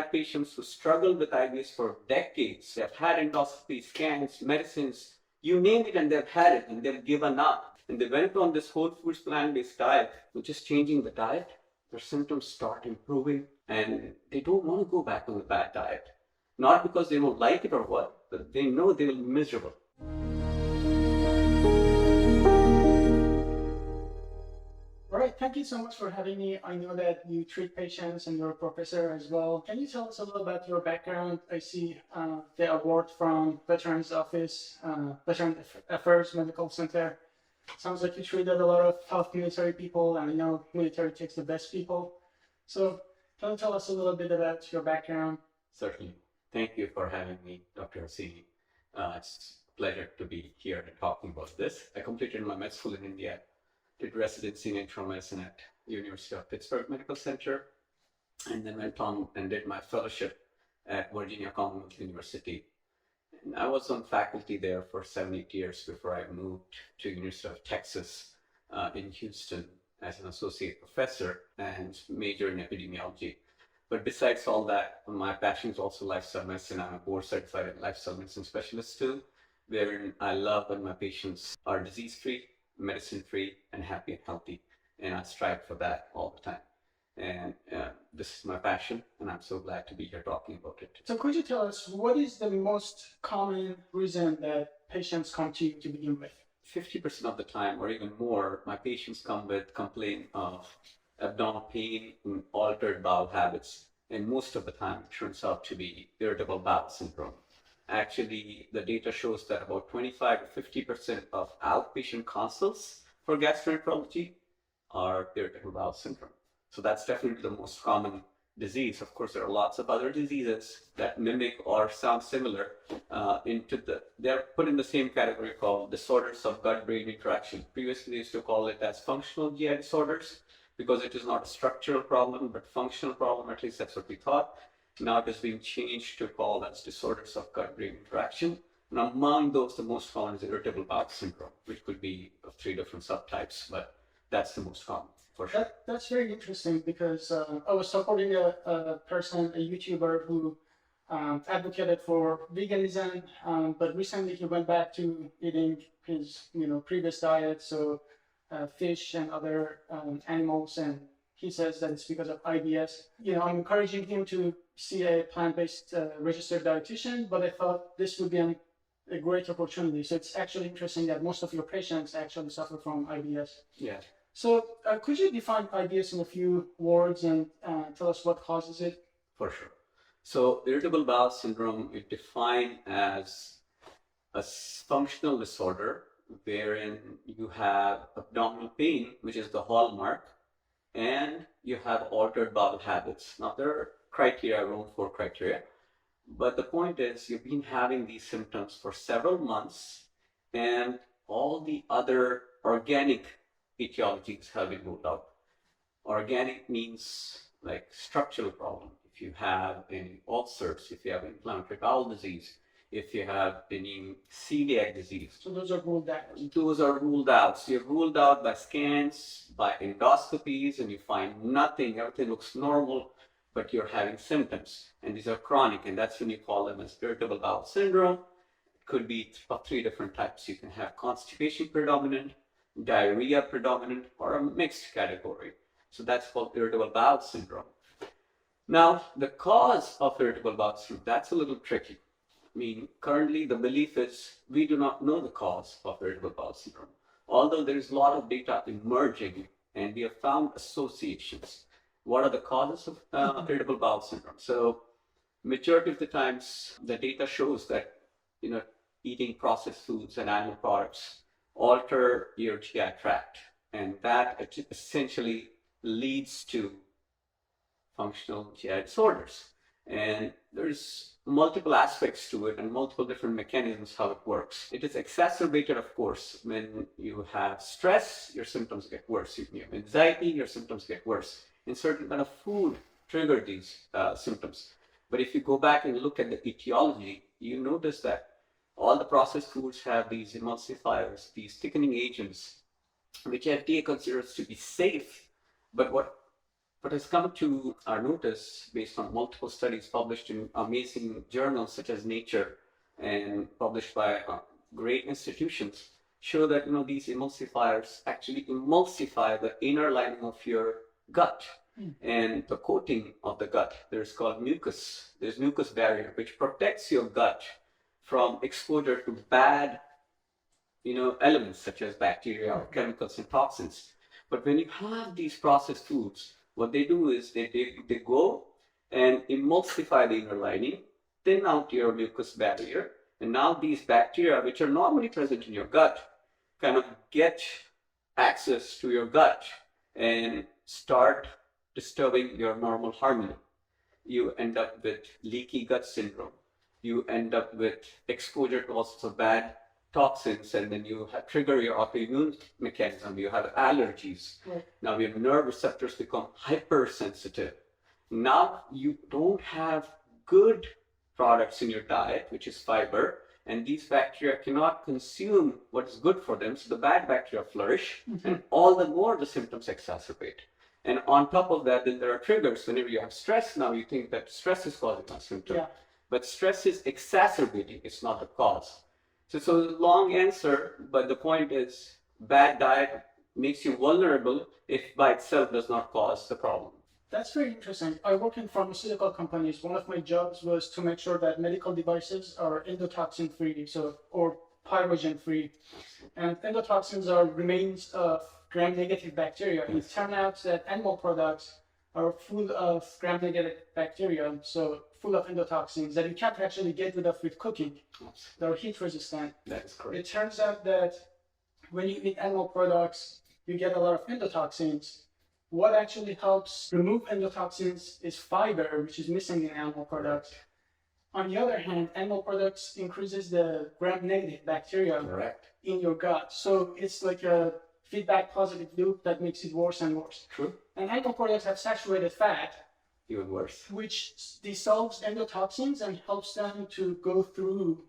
had patients who struggled with IBS for decades. They've had endoscopy, scans, medicines, you name it, and they've had it, and they've given up. And they went on this whole foods plant-based diet, which is changing the diet. Their symptoms start improving, and they don't want to go back on the bad diet. Not because they don't like it or what, but they know they will be miserable. All right, thank you so much for having me. I know that you treat patients and you're a professor as well. Can you tell us a little about your background? I see the award from Veterans Office, Veteran Affairs Medical Center. Sounds like you treated a lot of tough military people, and I know military takes the best people. So can you tell us a little bit about your background? Certainly. Thank you for having me, Dr. Harsini. It's a pleasure to be here and talking about this. I completed my med school in India, did residency in internal medicine at University of Pittsburgh Medical Center, and then went on and did my fellowship at Virginia Commonwealth University. And I was on faculty there for 7-8 years before I moved to University of Texas in Houston as an associate professor and major in epidemiology. But besides all that, my passion is also lifestyle medicine. I'm a board certified lifestyle medicine specialist too, wherein I love when my patients are disease-free, medicine-free, and happy and healthy. And I strive for that all the time. And this is my passion, and I'm so glad to be here talking about it. So could you tell us what is the most common reason that patients come to you to begin with? 50% of the time, or even more, my patients come with complaint of abdominal pain and altered bowel habits. And most of the time, it turns out to be irritable bowel syndrome. Actually, the data shows that about 25 to 50% of outpatient consults for gastroenterology are irritable bowel syndrome. So that's definitely the most common disease. Of course, there are lots of other diseases that mimic or sound similar. They're put in the same category called disorders of gut-brain interaction. Previously, they used to call it as functional GI disorders because it is not a structural problem, but functional problem. At least that's what we thought. Now it is being changed to call as disorders of gut-brain interaction. And among those, the most common is irritable bowel syndrome, which could be of 3 different subtypes, but that's the most common. Sure. That's very interesting because I was supporting a person, a YouTuber who advocated for veganism, but recently he went back to eating his previous diet, so fish and other animals, and he says that it's because of IBS. I'm encouraging him to see a plant-based registered dietitian, but I thought this would be a great opportunity. So it's actually interesting that most of your patients actually suffer from IBS. Yeah. So could you define IBS in a few words and tell us what causes it? For sure. So irritable bowel syndrome is defined as a functional disorder wherein you have abdominal pain, which is the hallmark, and you have altered bowel habits. Now there are criteria, around 4 criteria, but the point is you've been having these symptoms for several months and all the other organic etiologies have been ruled out. Organic means like structural problem. If you have any ulcers, if you have inflammatory bowel disease, if you have any celiac disease. So those are ruled out. Those are ruled out. So you're ruled out by scans, by endoscopies, and you find nothing. Everything looks normal, but you're having symptoms. And these are chronic, and that's when you call them as irritable bowel syndrome. It could be of 3 different types. You can have constipation predominant, diarrhea predominant, or a mixed category. So that's called irritable bowel syndrome. Now, the cause of irritable bowel syndrome, that's a little tricky. I mean, currently the belief is we do not know the cause of irritable bowel syndrome, although there is a lot of data emerging and we have found associations. What are the causes of irritable bowel syndrome? So majority of the times the data shows that eating processed foods and animal products alter your GI tract, and that essentially leads to functional GI disorders. And there's multiple aspects to it and multiple different mechanisms how it works. It is exacerbated, of course, when you have stress, your symptoms get worse. If you have anxiety, your symptoms get worse. And certain kind of food trigger these symptoms. But if you go back and look at the etiology, you notice that all the processed foods have these emulsifiers, these thickening agents, which FDA considers to be safe. But what what has come to our notice based on multiple studies published in amazing journals such as Nature and published by great institutions show that these emulsifiers actually emulsify the inner lining of your gut and the coating of the gut. There's called mucus. There's mucus barrier which protects your gut from exposure to bad elements such as bacteria or chemicals and toxins. But when you have these processed foods, what they do is they go and emulsify the inner lining, thin out your mucus barrier, and now these bacteria, which are normally present in your gut, kind of get access to your gut and start disturbing your normal harmony. You end up with leaky gut syndrome. You end up with exposure to all sorts of bad toxins, and then you trigger your autoimmune mechanism. You have allergies. Right. Now your nerve receptors become hypersensitive. Now you don't have good products in your diet, which is fiber, and these bacteria cannot consume what is good for them, so the bad bacteria flourish, and all the more the symptoms exacerbate. And on top of that, then there are triggers. Whenever you have stress, now you think that stress is causing a symptom. Yeah. But stress is exacerbating, it's not the cause. So it's a long answer, but the point is bad diet makes you vulnerable if by itself does not cause the problem. That's very interesting. I work in pharmaceutical companies. One of my jobs was to make sure that medical devices are endotoxin free, or pyrogen free. And endotoxins are remains of gram-negative bacteria. It turns out that animal products are full of gram-negative bacteria, so full of endotoxins that you can't actually get rid of with cooking. They're heat resistant. That is correct. It turns out that when you eat animal products, you get a lot of endotoxins. What actually helps remove endotoxins is fiber, which is missing in animal products. On the other hand, animal products increases the gram-negative bacteria Correct. in your gut. So it's like a feedback positive loop that makes it worse and worse. True. And animal products have saturated fat, Even worse. which dissolves endotoxins and helps them to go through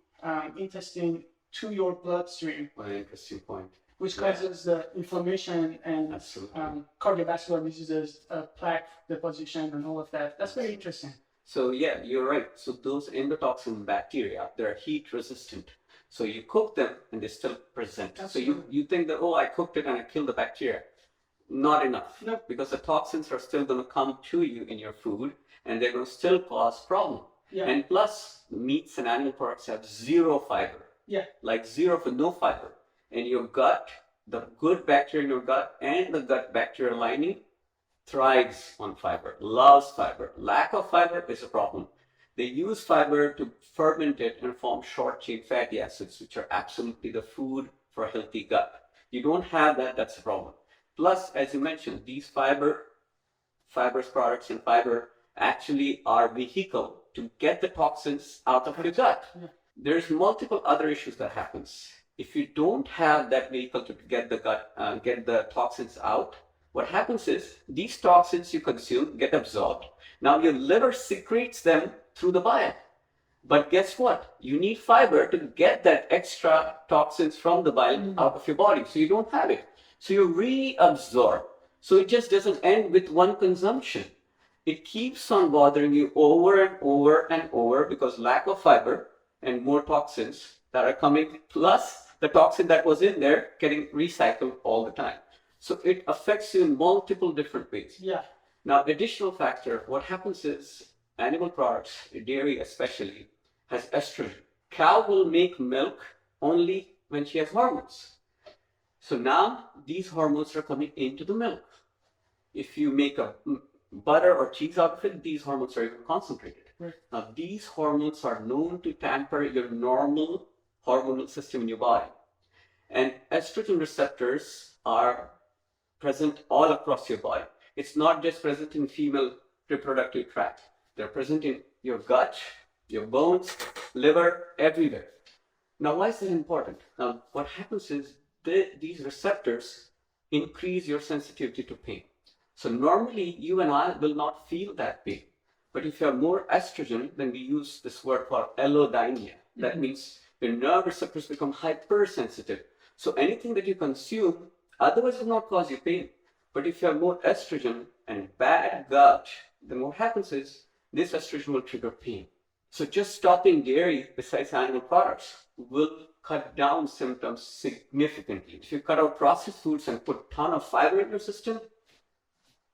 intestine to your bloodstream, What an interesting point. which causes the inflammation and cardiovascular diseases, plaque deposition, and all of that. That's very interesting. So yeah, you're right. So those endotoxin bacteria, they're heat resistant. So you cook them and they still present. Absolutely. So you think that, oh, I cooked it and I killed the bacteria. Not enough. Nope. Because the toxins are still going to come to you in your food and they're going to still cause problem. Yeah. And plus, meats and animal products have zero fiber. Yeah. Like zero for no fiber. And your gut, the good bacteria in your gut and the gut bacterial lining thrives on fiber, loves fiber. Lack of fiber is a problem. They use fiber to ferment it and form short-chain fatty acids, which are absolutely the food for a healthy gut. You don't have that, that's a problem. Plus, as you mentioned, these fibrous products and fiber actually are vehicle to get the toxins out of your gut. Yeah. There's multiple other issues that happens. If you don't have that vehicle to get the toxins out, what happens is these toxins you consume get absorbed. Now your liver secretes them through the bile. But guess what? You need fiber to get that extra toxins from the bile out of your body. So you don't have it. So you reabsorb. So it just doesn't end with one consumption. It keeps on bothering you over and over and over because lack of fiber and more toxins that are coming, plus the toxin that was in there getting recycled all the time. So it affects you in multiple different ways. Yeah. Now, additional factor, what happens is animal products, dairy especially, has estrogen. Cow will make milk only when she has hormones. So now these hormones are coming into the milk. If you make a butter or cheese out of it, these hormones are even concentrated. Right. Now, these hormones are known to tamper your normal hormonal system in your body. And estrogen receptors are present all across your body. It's not just present in female reproductive tract. They're present in your gut, your bones, liver, everywhere. Now, why is that important? Now, what happens is these receptors increase your sensitivity to pain. So normally, you and I will not feel that pain. But if you have more estrogen, then we use this word called allodynia. That means your nerve receptors become hypersensitive. So anything that you consume otherwise will not cause you pain. But if you have more estrogen and bad gut, then what happens is this estrogen will trigger pain. So just stopping dairy, besides animal products, will cut down symptoms significantly. If you cut out processed foods and put a ton of fiber in your system,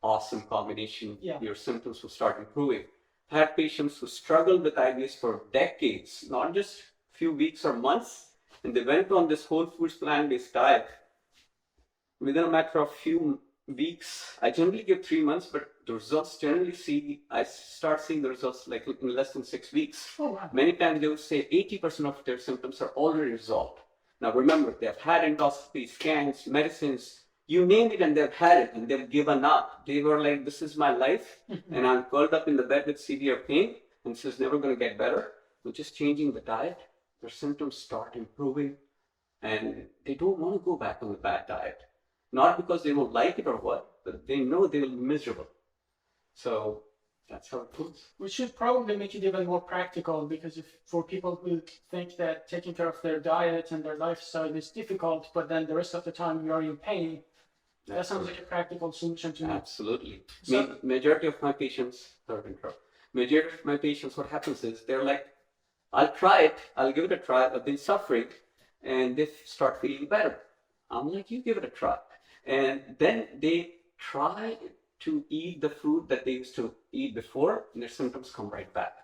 awesome combination. Yeah. Your symptoms will start improving. I had patients who struggled with IBS for decades, not just a few weeks or months, and they went on this whole foods plant-based diet. Within a matter of few weeks, I generally give 3 months, but the results I start seeing the results like in less than 6 weeks. Oh, wow. Many times they would say 80% of their symptoms are already resolved. Now remember, they've had endoscopy, scans, medicines, you name it, and they've had it, and they've given up. They were like, this is my life, and I'm curled up in the bed with severe pain, and this is never going to get better. So just changing the diet, their symptoms start improving, and they don't want to go back on the bad diet. Not because they won't like it or what, but they know they will be miserable. So that's how it goes. We should probably make it even more practical, because if for people who think that taking care of their diet and their lifestyle is difficult, but then the rest of the time you are in pain, that sounds like a practical solution to me. Absolutely. So, Majority of my patients, what happens is they're like, I'll try it, I'll give it a try, I've been suffering, and they start feeling better. I'm like, you give it a try. And then they try to eat the food that they used to eat before, and their symptoms come right back.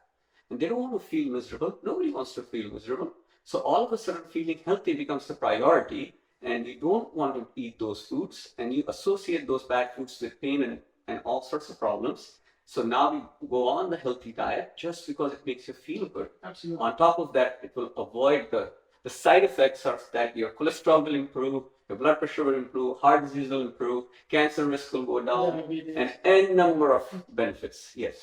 And they don't want to feel miserable. Nobody wants to feel miserable. So all of a sudden, feeling healthy becomes the priority, and you don't want to eat those foods, and you associate those bad foods with pain and all sorts of problems. So now we go on the healthy diet just because it makes you feel good. absolutely. On top of that, it will avoid the side effects are that your cholesterol will improve, your blood pressure will improve, heart disease will improve, cancer risk will go down, and n number of benefits. Yes.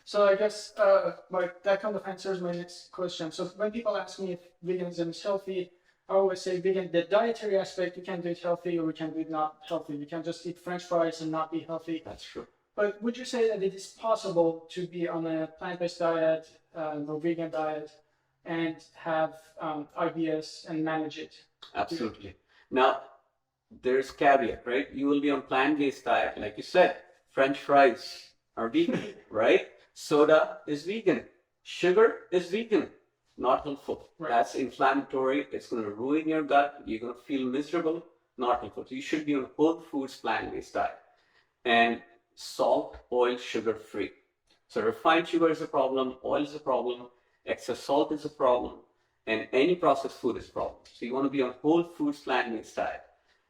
So I guess that kind of answers my next question. So when people ask me if veganism is healthy, I always say vegan, the dietary aspect, you can do it healthy or you can do it not healthy. You can just eat French fries and not be healthy. That's true. But would you say that it is possible to be on a plant-based diet, or vegan diet, and have IBS and manage it? Absolutely. Now, there's caveat, right? You will be on plant-based diet, like you said. French fries are vegan, right? Soda is vegan. Sugar is vegan. Not helpful. Right. That's inflammatory. It's going to ruin your gut. You're going to feel miserable. Not helpful. So you should be on whole foods plant-based diet. And salt, oil, sugar-free. So refined sugar is a problem. Oil is a problem. Excess salt is a problem. And any processed food is a problem. So you want to be on whole foods plant-based diet.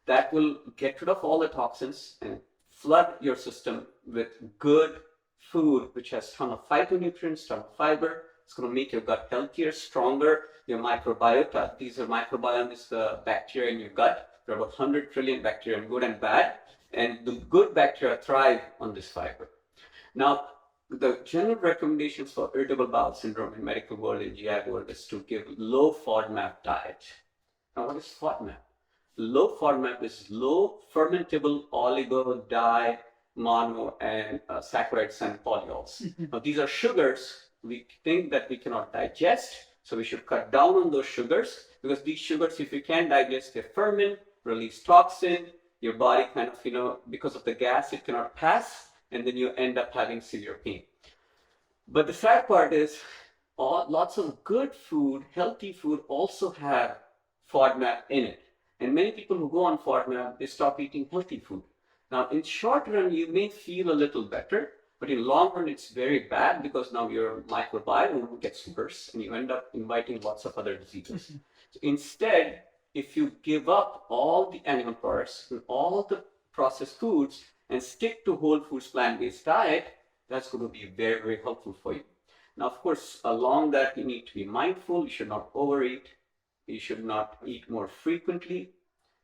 That will get rid of all the toxins and flood your system with good food, which has ton of phytonutrients, ton of fiber. It's going to make your gut healthier, stronger. Your microbiota, microbiome is the bacteria in your gut. There are about 100 trillion bacteria, good and bad. And the good bacteria thrive on this fiber. Now, the general recommendations for irritable bowel syndrome in medical world and GI world is to give low FODMAP diet. Now, what is FODMAP? Low FODMAP is low fermentable oligo, di, mono, and saccharides and polyols. Now, these are sugars we think that we cannot digest, so we should cut down on those sugars, because these sugars, if you can't digest, they ferment, release toxin, your body kind of, because of the gas, it cannot pass, and then you end up having severe pain. But the sad part is, lots of good food, healthy food also have FODMAP in it. And many people who go on FODMAP, they stop eating healthy food. Now, in short run, you may feel a little better, but in long run, it's very bad, because now your microbiome gets worse and you end up inviting lots of other diseases. So instead, if you give up all the animal products and all the processed foods and stick to whole foods plant-based diet, that's going to be very, very helpful for you. Now, of course, along that, you need to be mindful. You should not overeat. You should not eat more frequently.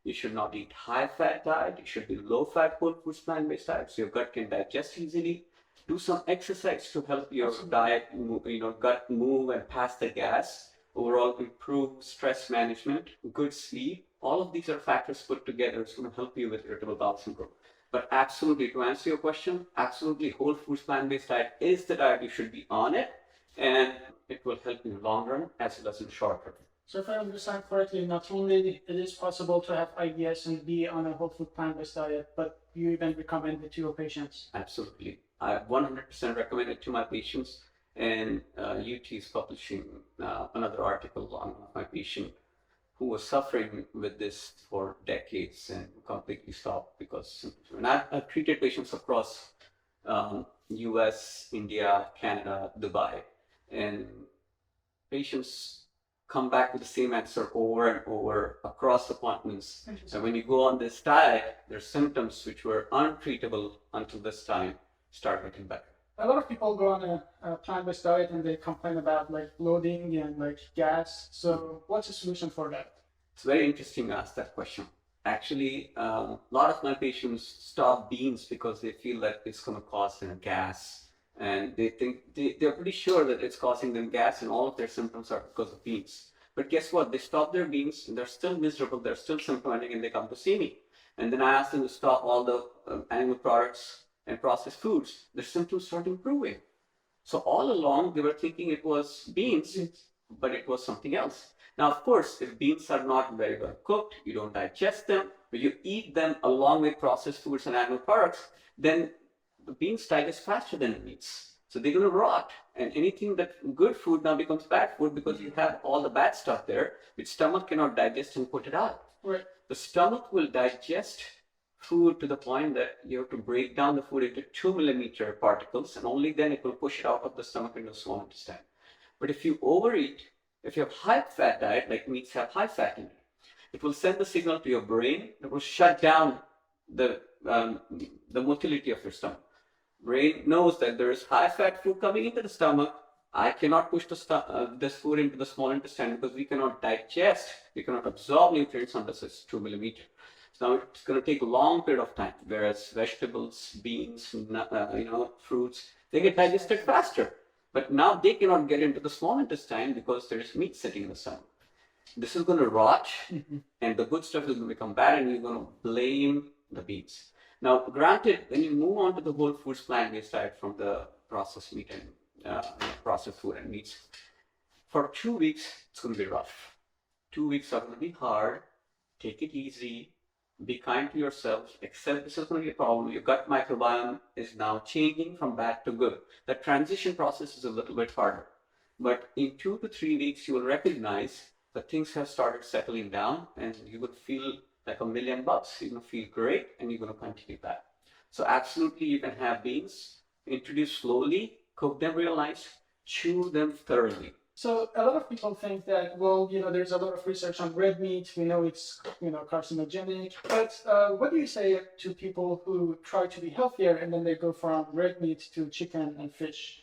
You should not eat high-fat diet. You should be low-fat whole foods plant-based diet, so your gut can digest easily. Do some exercise to help your diet, gut move and pass the gas. Overall, improve stress management, good sleep. All of these are factors put together. It's going to help you with irritable bowel syndrome. But absolutely, to answer your question, absolutely, whole foods plant-based diet is the diet you should be on it, and it will help you in long run as well as in short run. So if I understand correctly, not only it is possible to have IBS and be on a whole food plant-based diet, but you even recommend it to your patients. Absolutely. I 100% recommend it to my patients. And UT is publishing another article on my patient who was suffering with this for decades and completely stopped because and I've treated patients across US, India, Canada, Dubai, and patients come back with the same answer over and over across appointments. And when you go on this diet, their symptoms, which were untreatable until this time, start getting better. A lot of people go on a plant-based diet and they complain about like bloating and like gas. So what's the solution for that? It's very interesting to ask that question. Actually, a lot of my patients stop beans because they feel that it's going to cause them gas. And they think they're pretty sure that it's causing them gas and all of their symptoms are because of beans. But guess what? They stop their beans and they're still miserable, they're still symptomatic, and they come to see me. And then I ask them to stop all the animal products and processed foods. Their symptoms start improving. So all along they were thinking it was beans, but it was something else. Now, of course, if beans are not very well cooked, you don't digest them, but you eat them along with processed foods and animal products, then the beans digest faster than the meats. So they're going to rot. And anything that good food now becomes bad food because you have all the bad stuff there, which stomach cannot digest and put it out. Right. The stomach will digest food to the point that you have to break down the food into 2 millimeter particles, and only then it will push it out of the stomach into the small intestine. But if you overeat, if you have high fat diet, like meats have high fat in it, it will send the signal to your brain. It will shut down the motility of your stomach. Brain knows that there is high fat food coming into the stomach. I cannot push this food into the small intestine because we cannot digest, we cannot absorb nutrients unless it's 2 millimeter. So now it's going to take a long period of time, whereas vegetables, beans, fruits, they get digested faster. But now they cannot get into the small intestine because there is meat sitting in the stomach. This is going to rot, and the good stuff is going to become bad, and you're going to blame the beans. Now, granted, when you move on to the whole foods plant-based diet from the processed meat and processed food and meats, for 2 weeks, it's going to be rough. 2 weeks are going to be hard. Take it easy. Be kind to yourself. Accept this is going to be a problem. Your gut microbiome is now changing from bad to good. The transition process is a little bit harder. But in 2 to 3 weeks, you will recognize that things have started settling down and you will feel like $1 million. You're going to feel great and you're going to continue that. So absolutely, you can have beans, introduce slowly, cook them real nice, chew them thoroughly. So a lot of people think that, well, there's a lot of research on red meat. We know it's, carcinogenic. But what do you say to people who try to be healthier and then they go from red meat to chicken and fish?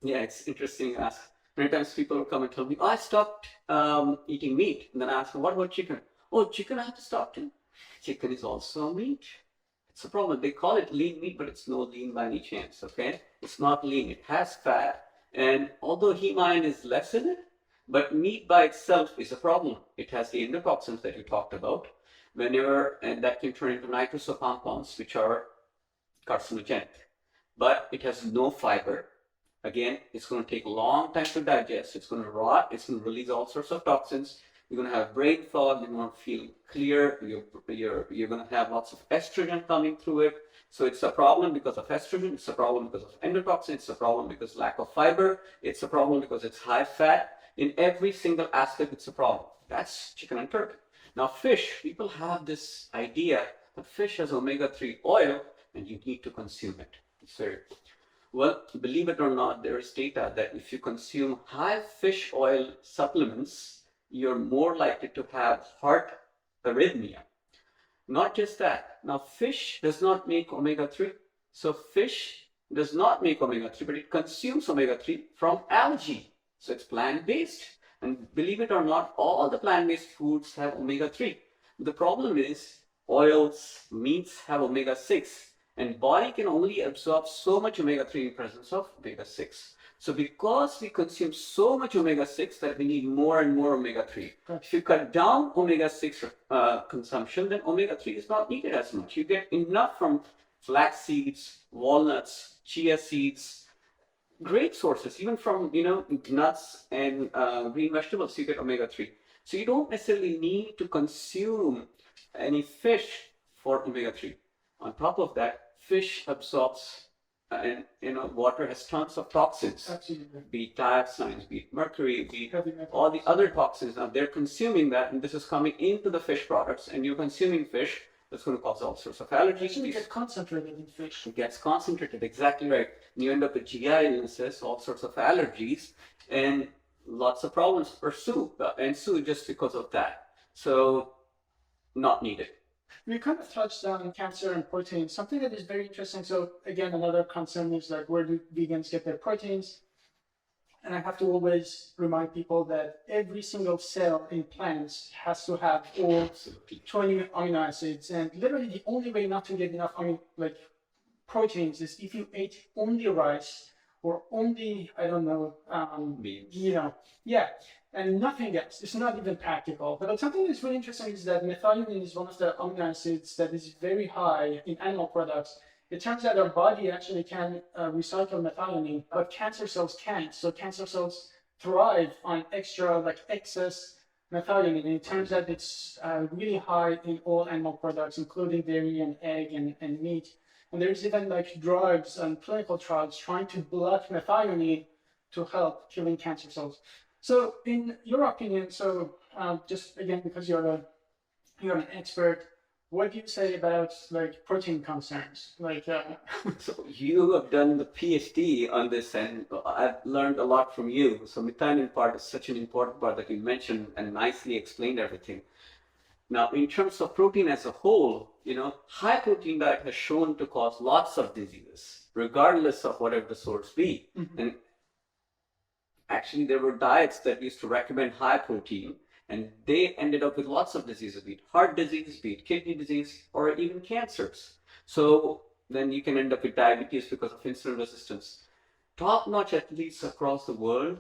Yeah, it's interesting to ask. Many times people will come and tell me, I stopped eating meat. And then I ask them, what about chicken? Oh, chicken I have to stop too. Chicken is also meat. It's a problem. They call it lean meat, but it's no lean by any chance, okay? It's not lean. It has fat. And although heme is less in it, but meat by itself is a problem. It has the endotoxins that you talked about, and that can turn into nitrous compounds, which are carcinogenic. But it has no fiber. Again, it's going to take a long time to digest. It's going to rot. It's going to release all sorts of toxins. You're going to have brain fog. You're going to feel clear. You're going to have lots of estrogen coming through it. So it's a problem because of estrogen. It's a problem because of endotoxin. It's a problem because of lack of fiber. It's a problem because it's high fat. In every single aspect, it's a problem. That's chicken and turkey. Now, fish, people have this idea that fish has omega-3 oil and you need to consume it. It's very well, believe it or not, there is data that if you consume high fish oil supplements, you're more likely to have heart arrhythmia. Not just that. Now, fish does not make omega-3. So fish does not make omega-3, but it consumes omega-3 from algae. So it's plant-based. And believe it or not, all the plant-based foods have omega-3. The problem is oils, meats have omega-6. And body can only absorb so much omega-3 in presence of omega-6. So because we consume so much omega-6 that we need more and more omega-3. If you cut down omega-6 consumption, then omega-3 is not needed as much. You get enough from flax seeds, walnuts, chia seeds, great sources. Even from nuts and green vegetables, you get omega-3. So you don't necessarily need to consume any fish for omega-3. On top of that, fish absorbs, and water has tons of toxins. Absolutely. Be it dioxins, be it mercury, be it Heavy metals. all the other toxins. Now they're consuming that, and this is coming into the fish products, and you're consuming fish. That's going to cause all sorts of allergies. Actually, it gets concentrated in fish. It gets concentrated, exactly right. And you end up with GI illnesses, all sorts of allergies, and lots of problems ensue just because of that. So, not needed. We kind of touched on cancer and protein, something that is very interesting. So again, another concern is like, where do vegans get their proteins? And I have to always remind people that every single cell in plants has to have all 20 amino acids. And literally the only way not to get enough proteins is if you ate only rice or only, I don't know, Beans. and nothing else. It's not even practical. But something that's really interesting is that methionine is one of the amino acids that is very high in animal products. It turns out our body actually can recycle methionine, but cancer cells can't. So cancer cells thrive on excess methionine. And it turns out it's really high in all animal products, including dairy and egg and meat. And there's even like drugs and clinical trials trying to block methionine to help killing cancer cells. So in your opinion, just again, because you're an expert, what do you say about like protein concerns? So you have done the PhD on this, and I've learned a lot from you. So methionine part is such an important part that you mentioned and nicely explained everything. Now, in terms of protein as a whole, high protein diet has shown to cause lots of diseases, regardless of whatever the source be. Mm-hmm. And actually, there were diets that used to recommend high protein, and they ended up with lots of diseases, be it heart disease, be it kidney disease, or even cancers. So then you can end up with diabetes because of insulin resistance. Top-notch athletes across the world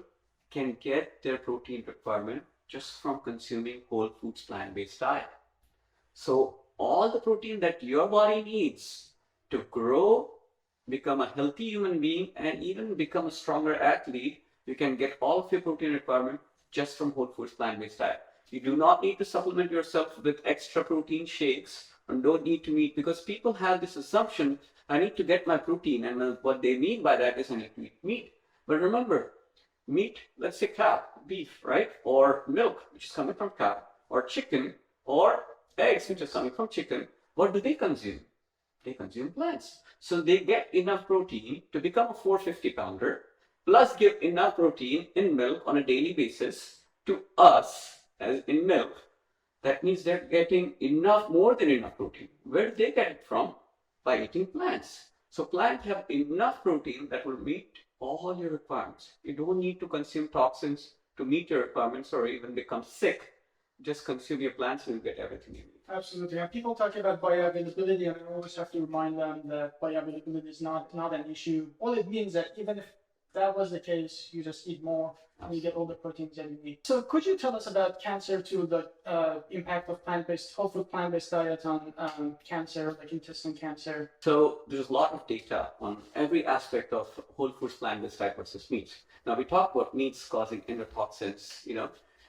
can get their protein requirement just from consuming whole foods plant-based diet. So all the protein that your body needs to grow, become a healthy human being, and even become a stronger athlete, you can get all of your protein requirement just from whole foods plant-based diet. You do not need to supplement yourself with extra protein shakes, and don't need to meet, because people have this assumption, I need to get my protein, and what they mean by that is I need to eat meat. But remember, meat, let's say cow, beef, right? Or milk, which is coming from cow, or chicken, or eggs, which is coming from chicken. What do they consume? They consume plants. So they get enough protein to become a 450 pounder, plus give enough protein in milk on a daily basis to us, as in milk. That means they're getting more than enough protein. Where do they get it from? By eating plants. So plants have enough protein that will meet all your requirements. You don't need to consume toxins to meet your requirements or even become sick. Just consume your plants and you'll get everything you need. Absolutely. And people talk about bioavailability, and I always have to remind them that bioavailability is not an issue. All it means that even if that was the case, you just eat more and you get all the proteins that you need. So could you tell us about cancer too, the impact of whole food plant-based diet on cancer, like intestine cancer? So there's a lot of data on every aspect of whole foods plant-based diet versus meats. Now we talk about meats causing endotoxins,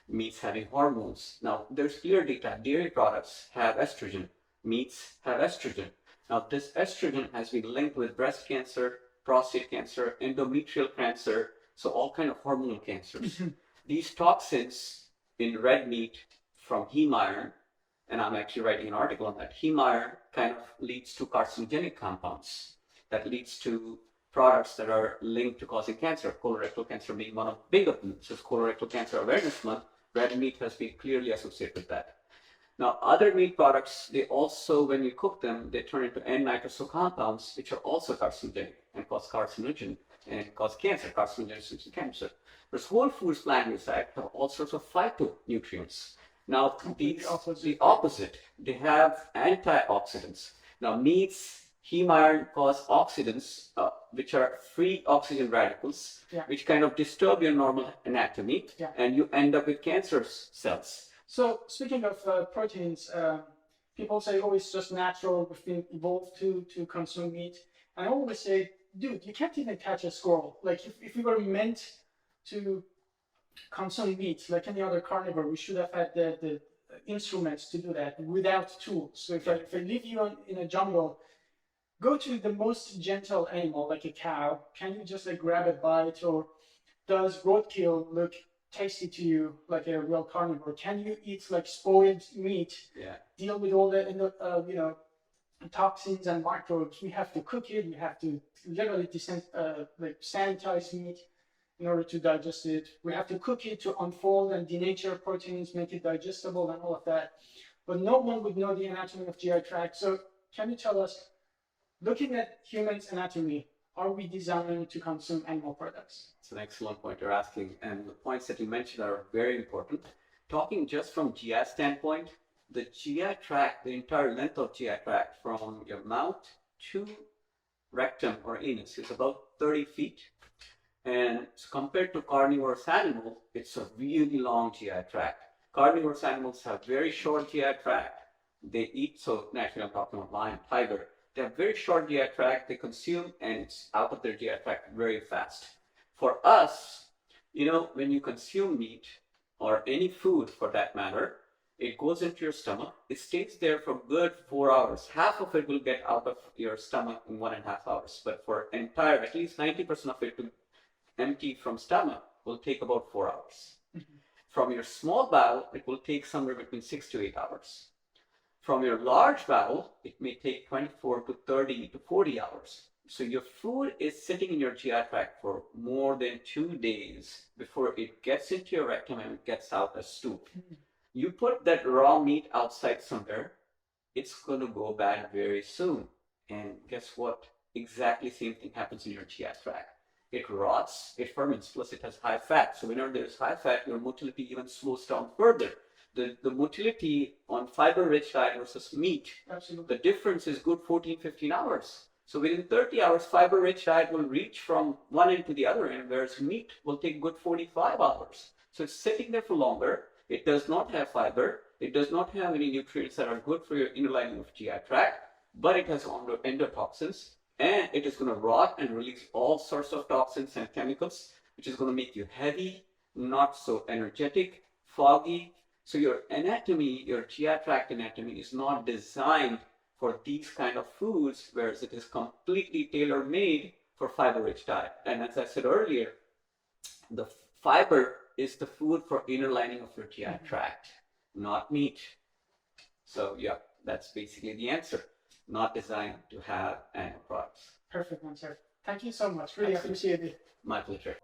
meats having hormones. Now there's clear data. Dairy products have estrogen. Meats have estrogen. Now this estrogen has been linked with breast cancer, prostate cancer, endometrial cancer, so all kind of hormonal cancers. These toxins in red meat from heme iron, and I'm actually writing an article on that, heme iron kind of leads to carcinogenic compounds that leads to products that are linked to causing cancer, colorectal cancer being one of the big of them. This is Colorectal Cancer Awareness Month. Red meat has been clearly associated with that. Now, other meat products, they also, when you cook them, they turn into N-nitroso compounds, which are also carcinogenic and cause carcinogen and cause cancer, carcinogenesis and cancer. Whereas whole foods plant-based diet have all sorts of phytonutrients. Now, the opposite, they have antioxidants. Now, meats, heme iron cause oxidants, which are free oxygen radicals, which kind of disturb your normal anatomy, and you end up with cancer cells. So speaking of proteins, people say, oh, it's just natural, we've been evolved to consume meat. And I always say, dude, you can't even catch a squirrel. Like if we were meant to consume meat like any other carnivore, we should have had the instruments to do that without tools. So if I leave you in a jungle, go to the most gentle animal like a cow. Can you just like grab a bite, or does roadkill look tasty to you like a real carnivore? Can you eat like spoiled meat? Yeah. Deal with all the toxins and microbes. We have to cook it. We have to literally like sanitize meat in order to digest it. We have to cook it to unfold and denature proteins, make it digestible, and all of that. But no one would know the anatomy of GI tract. So can you tell us, looking at humans' anatomy, are we designed to consume animal products? It's an excellent point you're asking, and the points that you mentioned are very important. Talking just from GI standpoint, the GI tract, the entire length of GI tract from your mouth to rectum or anus is about 30 feet. And compared to carnivorous animals, it's a really long GI tract. Carnivorous animals have very short GI tract. They eat, so naturally I'm talking about lion, tiger. They have very short GI tract, they consume, and it's out of their GI tract very fast. For us, when you consume meat or any food for that matter, it goes into your stomach. It stays there for good 4 hours. Half of it will get out of your stomach in 1.5 hours. But for at least 90% of it to empty from stomach will take about 4 hours. Mm-hmm. From your small bowel, it will take somewhere between 6 to 8 hours. From your large bowel, it may take 24 to 30 to 40 hours. So your food is sitting in your GI tract for more than 2 days before it gets into your rectum and it gets out as stool. Mm-hmm. You put that raw meat outside somewhere, it's going to go bad very soon. And guess what? Exactly same thing happens in your GI tract. It rots, it ferments, plus it has high fat. So whenever there's high fat, your motility even slows down further. The motility on fiber-rich diet versus meat, absolutely, the difference is good 14, 15 hours. So within 30 hours, fiber-rich diet will reach from one end to the other end, whereas meat will take good 45 hours. So it's sitting there for longer. It does not have fiber. It does not have any nutrients that are good for your inner lining of GI tract, but it has endotoxins. And it is going to rot and release all sorts of toxins and chemicals, which is going to make you heavy, not so energetic, foggy. So your anatomy, your GI tract anatomy is not designed for these kind of foods, whereas it is completely tailor-made for fiber-rich diet. And as I said earlier, the fiber is the food for inner lining of your GI tract, not meat. So yeah, that's basically the answer. Not designed to have animal products. Perfect answer. Thank you so much. Really appreciate it. My pleasure.